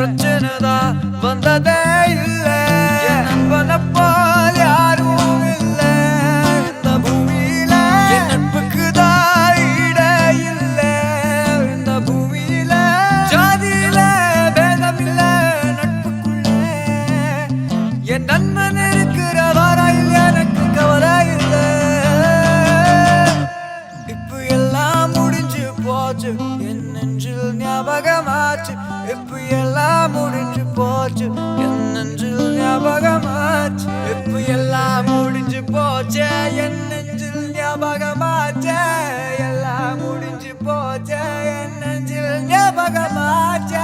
பிரச்சனைதான் வந்ததே இல்ல நண்பனை போல் யாரும் இல்ல இந்த பூமியில என் நட்புக்குதான் ஈடே இல்ல இந்த பூமியில ஜாதியில பேதமில்ல நட்புக்குள்ள என் நண்பன் இருக்கிற வரையில் எனக்கு கவலை இல்ல இப்ப எல்லாம் முடிஞ்சு போச்சு என் நெஞ்சில் ஞாபகமாச்சு இப்ப எல்லாம் முடிஞ்சு போச்சு என் நெஞ்சில் ஞாபகமாச்சு இப்ப எல்லாம் முடிஞ்சு போச்சு என் நெஞ்சில் ஞாபகமாச்சு எல்லாம் முடிஞ்சு போச்சு என் நெஞ்சில் ஞாபகமாச்சு